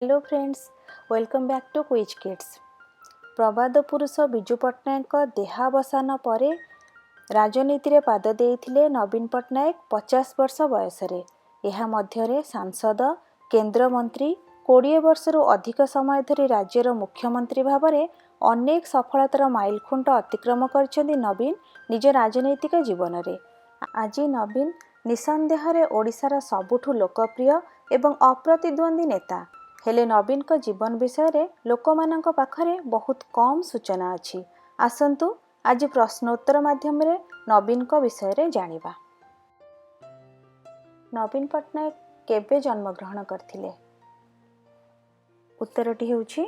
Hello friends, welcome back to quiz kids. प्रबाद पुरुष विजु पट्टनायक देहावसान पर राजनीति रे पाद देइथिले नवीन पट्टनायक 50 वर्ष बयस रे। यह मध्यरे सांसद, केंद्र मंत्री, 20 वर्षरू अधिक समय धरी राज्यर मुख्यमंत्री भावरे अनेक सफलतार माइलखुंट अतिक्रम करछन्ती नवीन निज राजनैतिक जीवन रे। आज नवीन निसंदेह ओडिशार सबुठु लोकप्रिय एवं अप्रतिद्वंदी नेता। हेले नवीन को जीवन विषय रे लोकमानंक पाखरे बहुत कम सूचना अछि। आसंतु आज प्रश्नोत्तर माध्यम रे नवीन को विषय रे जानिबा। नवीन पट्टनायक केबे जन्म ग्रहण करथिले? उत्तरटी हेउछि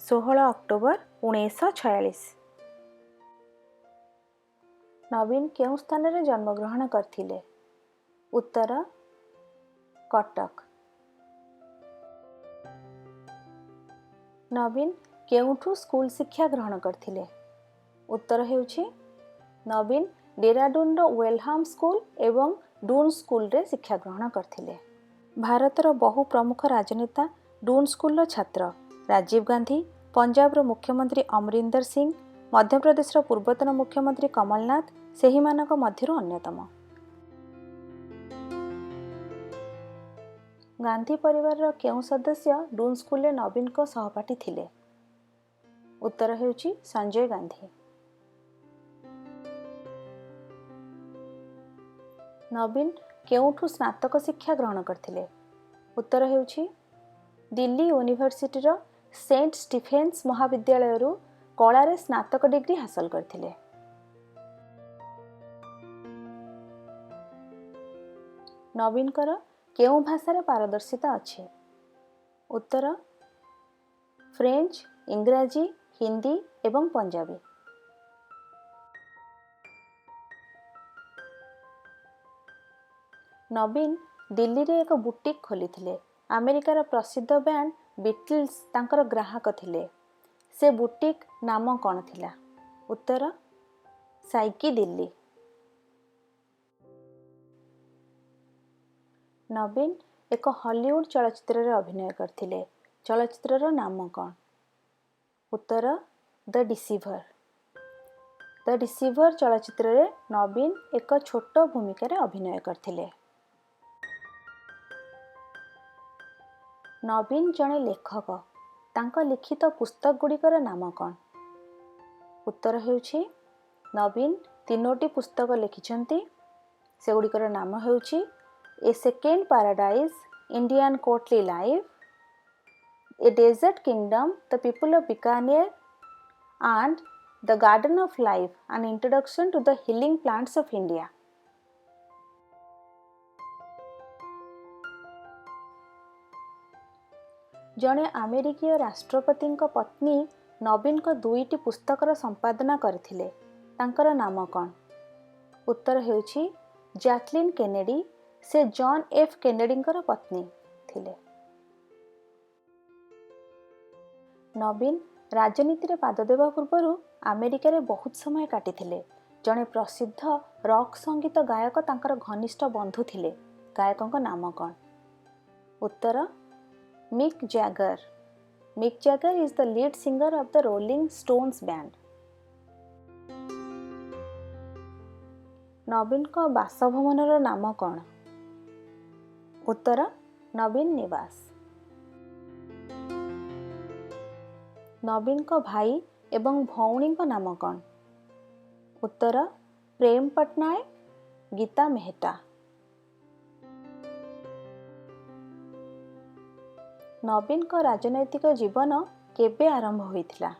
16 अक्टोबर 1946। नवीन केउं स्थान रे जन्म ग्रहण करथिले? उत्तर कटक। नवीन केउठू स्कूल शिक्षा ग्रहण करथिले? उत्तर हेउछि नवीन डेराडून वेलहाम स्कूल एवं डून स्कूल रे शिक्षा ग्रहण करथिले। भारतर बहु प्रमुख राजनेता डून स्कूल छात्र। राजीव गांधी, पंजाब रो मुख्यमंत्री अमरिंदर सिंह, मध्य प्रदेश रो पूर्वतन मुख्यमंत्री कमलनाथ सेही मानक मध्यरु अन्यतम। गांधी परिवार रो केउं सदस्य डून स्कूल रे नवीन को सहपाठी थिले? उत्तर हेउछि संजय गांधी। नवीन केउठू स्नातक शिक्षा ग्रहण करथिले? उत्तर हेउछि दिल्ली यूनिवर्सिटी रो सेंट स्टीफेन्स महाविद्यालय रु कला रे स्नातक डिग्री हासिल करथिले। नवीन कर केउं भाषा रे पारदर्शिता अछि? उत्तर फ्रेंच, इंग्राजी, हिंदी एवं पंजाबी। नवीन दिल्ली रे एक बुटीक खोलिथिले। अमेरिकार प्रसिद्ध बैंड बीटल्स तांकर ग्राहक थिले। से बुटीक नाम कौन थिला? उत्तर साइकी दिल्ली। नवीन एक हॉलीवुड चलचित्र रे अभिनय करथिले। चलचित्र नाम कौन? उत्तर द डिसीवर। द डिसीवर चलचित्र रे नवीन एक छोट भूमिका रे अभिनय करथिले। नवीन जणे लेखक। तांक लिखित पुस्तक गुड़िकर नाम कौन? उत्तर हेउछि नवीन 3टी पुस्तक लिखिछन्ति। से गुड़िकर नाम हेउछि a second paradise, Indian courtly life, a desert kingdom, the people of Bikaner and the garden of life, an introduction to the healing plants of India. जणे अमेरिकीय राष्ट्रपति पत्नी नवीन को 2टी पुस्तकर संपादना करथिले। तांकर नाम कौन? उत्तर हेउछि जैकलिन केनेडी। से जॉन एफ केनेडी पत्नी थिले। नवीन राजनीति रे पाद देवा पूर्व अमेरिका रे बहुत समय काटिथिले। जणे प्रसिद्ध रॉक संगीत गायक तांकर घनिष्ठ बंधु थिले। गायकଙ୍କ नाम कौन? उत्तर Mick Jagger. Mick Jagger is the lead singer of the Rolling Stones band. Naveen को बासभवनर नाम कौन? उत्तर नवीन निवास। नवीन को भाई एवं भौणी को नाम कौन? उत्तर प्रेम पट्टनायक, गीता मेहता। नवीन को राजनैतिक जीवन केबे आरंभ होइथिला?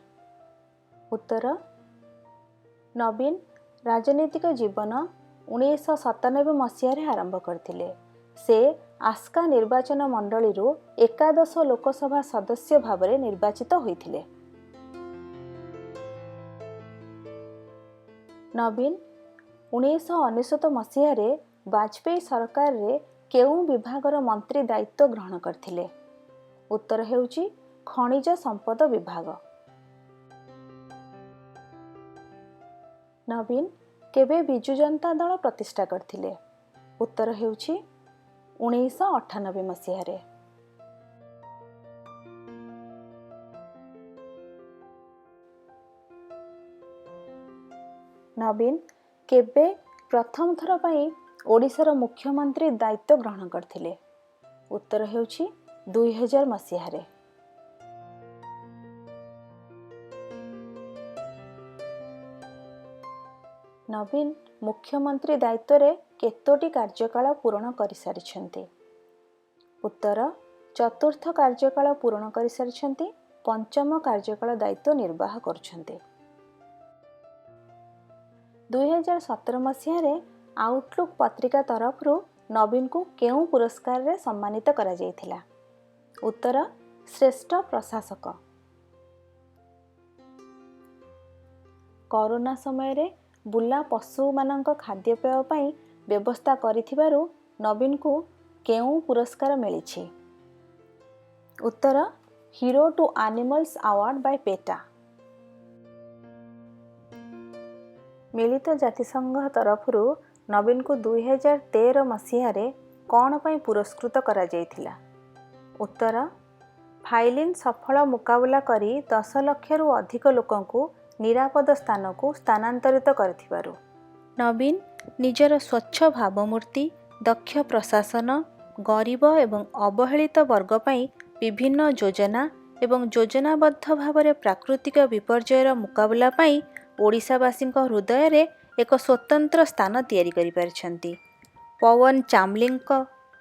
उत्तर नवीन राजनैतिक जीवन 1997 मसीह रे आरंभ करथिले। से आस्का निर्वाचन मंडली रु 11 लोकसभा सदस्य भावरे निर्वाचित होइथिले। नवीन 1999 मसीह रे वाजपेयी सरकार रे केउं विभागर मंत्री दायित्व ग्रहण करथिले? उत्तर हेउछि खनिज संपद विभाग। नवीन केबे बिजु जनता दल प्रतिष्ठा करथिले? उत्तर हेउछि 1998 मसीह रे। ନବୀନ କେବେ ପ୍ରଥମ ଥର ପାଇଁ ଓଡ଼ିଶାର ମୁଖ୍ୟମନ୍ତ୍ରୀ ଦାୟିତ୍ୱ ଗ୍ରହଣ କରିଥିଲେ? ଉତ୍ତର ହେଉଛି 2000 ମସିହାରେ। ନବୀନ ମୁଖ୍ୟମନ୍ତ୍ରୀ ଦାୟିତ୍ୱରେ କେତୋଟି କାର୍ଯ୍ୟକାଳ ପୂରଣ କରିସାରିଛନ୍ତି? ଉତ୍ତର ଚତୁର୍ଥ କାର୍ଯ୍ୟକାଳ ପୂରଣ କରିସାରିଛନ୍ତି, ପଞ୍ଚମ କାର୍ଯ୍ୟକାଳ ଦାୟିତ୍ୱ ନିର୍ବାହ କରୁଛନ୍ତି। 2017 ମସିହାରେ ଆଉଟଲୁକ୍ ପତ୍ରିକା ତରଫରୁ ନବୀନଙ୍କୁ କେଉଁ ପୁରସ୍କାରରେ ସମ୍ମାନିତ କରାଯାଇଥିଲା? ଉତ୍ତର ଶ୍ରେଷ୍ଠ ପ୍ରଶାସକ। କରୋନା ସମୟରେ ବୁଲା ପଶୁମାନଙ୍କ ଖାଦ୍ୟପେୟ ପାଇଁ ବ୍ୟବସ୍ଥା କରିଥିବାରୁ ନବୀନଙ୍କୁ କେଉଁ ପୁରସ୍କାର ମିଳିଛି? ଉତ୍ତର hero to animals award by PETA. ମିଳିତ ଜାତିସଂଘ ତରଫରୁ ନବୀନଙ୍କୁ 2013 ମସିହାରେ କ'ଣ ପାଇଁ ପୁରସ୍କୃତ କରାଯାଇଥିଲା? ଉତ୍ତର ଫାଇଲିନ୍ ସଫଳ ମୁକାବିଲା କରି 10 ଲକ୍ଷରୁ ଅଧିକ ଲୋକଙ୍କୁ ନିରାପଦ ସ୍ଥାନକୁ ସ୍ଥାନାନ୍ତରିତ କରିଥିବାରୁ। ନବୀନ ନିଜର ସ୍ୱଚ୍ଛ ଭାବମୂର୍ତ୍ତି, ଦକ୍ଷ ପ୍ରଶାସନ, ଗରିବ ଏବଂ ଅବହେଳିତ ବର୍ଗ ପାଇଁ ବିଭିନ୍ନ ଯୋଜନା ଏବଂ ଯୋଜନାବଦ୍ଧ ଭାବରେ ପ୍ରାକୃତିକ ବିପର୍ଯ୍ୟୟର ମୁକାବିଲା ପାଇଁ ଓଡ଼ିଶାବାସୀଙ୍କ ହୃଦୟରେ ଏକ ସ୍ୱତନ୍ତ୍ର ସ୍ଥାନ ତିଆରି କରିପାରିଛନ୍ତି। ପୱନ ଚାମ୍ଲିଙ୍କ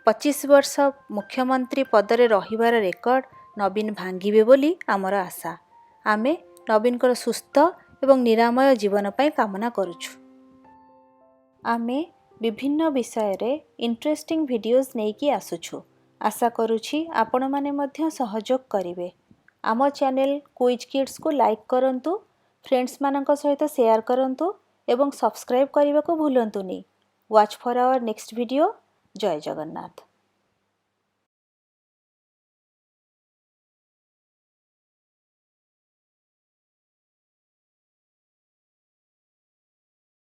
25 ବର୍ଷ ମୁଖ୍ୟମନ୍ତ୍ରୀ ପଦରେ ରହିବାର ରେକର୍ଡ ନବୀନ ଭାଙ୍ଗିବେ ବୋଲି ଆମର ଆଶା। ଆମେ ନବୀନଙ୍କର ସୁସ୍ଥ ଏବଂ ନିରାମୟ ଜୀବନ ପାଇଁ କାମନା କରୁଛୁ। ଆମେ ବିଭିନ୍ନ ବିଷୟରେ ଇଣ୍ଟରେଷ୍ଟିଂ ଭିଡ଼ିଓଜ୍ ନେଇକି ଆସୁଛୁ। ଆଶା କରୁଛି ଆପଣମାନେ ମଧ୍ୟ ସହଯୋଗ କରିବେ। ଆମ ଚ୍ୟାନେଲ୍ କୁଇଜ୍ କିଡ୍ସକୁ ଲାଇକ୍ କରନ୍ତୁ, ଫ୍ରେଣ୍ଡସ୍ମାନଙ୍କ ସହିତ ସେୟାର କରନ୍ତୁ ଏବଂ ସବସ୍କ୍ରାଇବ୍ କରିବାକୁ ଭୁଲନ୍ତୁନି। Watch for our next video. Jay Jagannath.